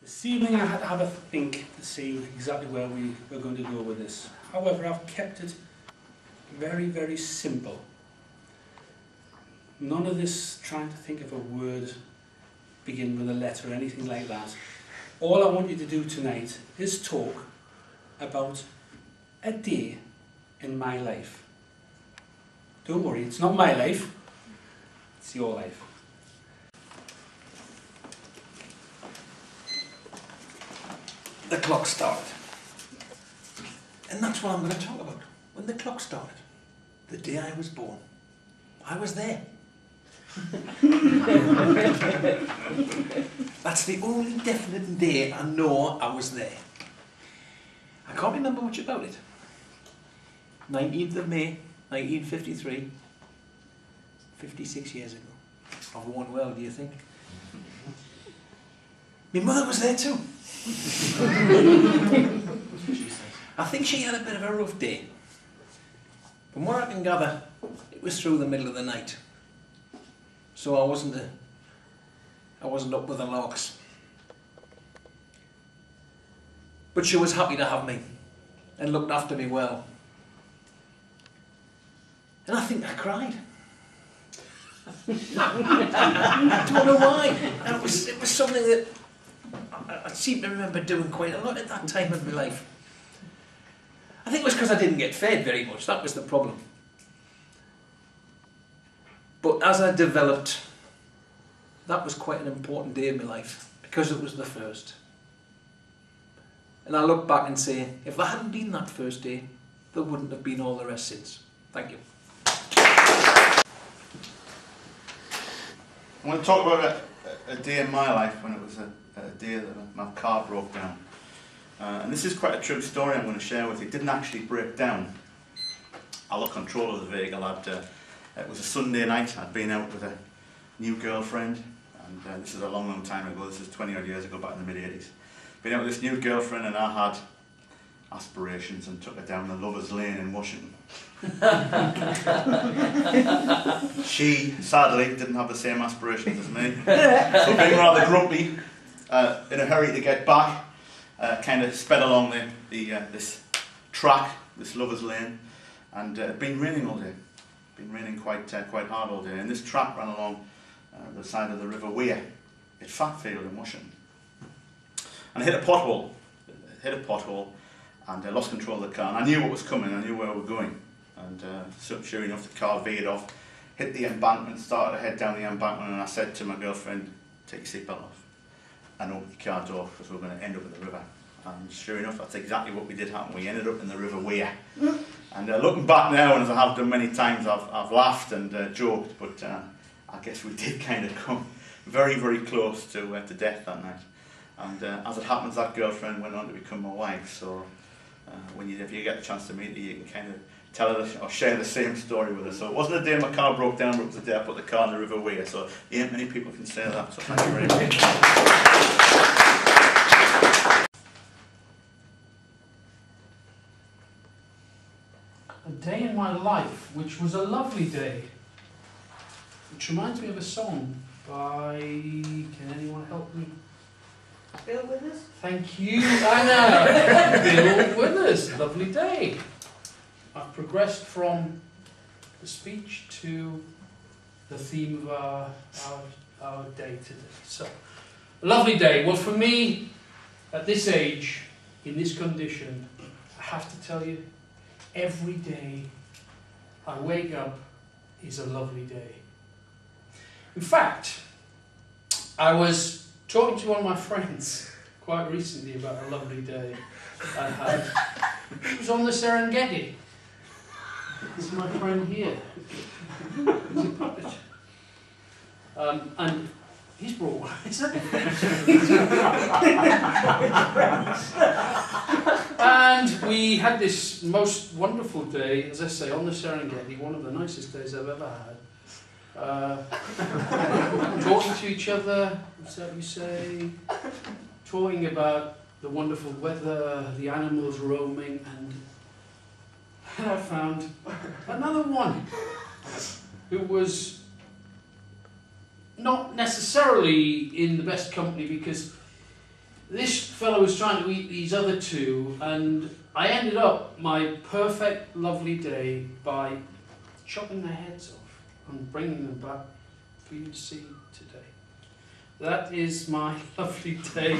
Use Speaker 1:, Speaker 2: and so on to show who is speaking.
Speaker 1: This evening I had to have a think to see exactly where we were going to go with this. However, I've kept it very, very simple. None of this trying to think of a word, begin with a letter or anything like that. All I want you to do tonight is talk about a day in my life. Don't worry, it's not my life, it's your life.
Speaker 2: The clock started. And that's what I'm going to talk about. When the clock started, the day I was born, I was there. That's the only definite day I know I was there. I can't remember much about it. 19th of May, 1953, 56 years ago. Of one world, do you think? My mother was there too. I think she had a bit of a rough day. From what I can gather, it was through the middle of the night. So I wasn't up with the larks. But she was happy to have me and looked after me well. And I think I cried. I don't know why. It was something that I seem to remember doing quite a lot at that time of my life. I think it was because I didn't get fed very much. That was the problem. But as I developed, that was quite an important day in my life because it was the first. And I look back and say, if that hadn't been that first day, there wouldn't have been all the rest since. Thank you.
Speaker 3: I want to talk about a day in my life when it was a day that my car broke down. And this is quite a true story I'm going to share with you. It didn't actually break down. I lost control of the vehicle. It was a Sunday night. I'd been out with a new girlfriend, and this is a long, long time ago. This is 20 odd years ago, back in the mid-80s. Been out with this new girlfriend, and I had aspirations and took her down the Lovers Lane in Washington. She, sadly, didn't have the same aspirations as me. So being rather grumpy, in a hurry to get back, kind of sped along this track, this Lovers Lane, and it had been raining all day. Been raining quite hard all day, and this track ran along the side of the River Wear at Fatfield in Washington. And I hit a pothole, and I lost control of the car, and I knew what was coming, I knew where we were going, and sure enough the car veered off, hit the embankment, started to head down the embankment, and I said to my girlfriend, take your seatbelt off and open your car door because we're going to end up in the river. And sure enough, that's exactly what we did happen. We ended up in the River Wear. And looking back now, and as I have done many times, I've laughed and joked, but I guess we did kind of come very, very close to death that night. And as it happens, that girlfriend went on to become my wife. So if you get a chance to meet her, you can kind of tell her or share the same story with her. So it wasn't the day my car broke down, but it was the day I put the car in the River Wear. So ain't many people can say that. So thank you very much.
Speaker 1: A day in my life, which was a lovely day, which reminds me of a song by, can anyone help me?
Speaker 4: Bill Withers?
Speaker 1: Thank you, Anna. Bill Withers, lovely day. I've progressed from the speech to the theme of our day today. So, a lovely day. Well, for me, at this age, in this condition, I have to tell you, every day I wake up is a lovely day. In fact, I was talking to one of my friends quite recently about a lovely day I had. It was on the Serengeti. This is my friend here. He's a puppet. And he's brought one, isn't it? And we had this most wonderful day, as I say, on the Serengeti, one of the nicest days I've ever had. Talking to each other, what's that you say? Talking about the wonderful weather, the animals roaming, and I found another one who was not necessarily in the best company because this fellow was trying to eat these other two, and I ended up my perfect, lovely day by chopping their heads off and bringing them back for you to see today. That is my lovely day.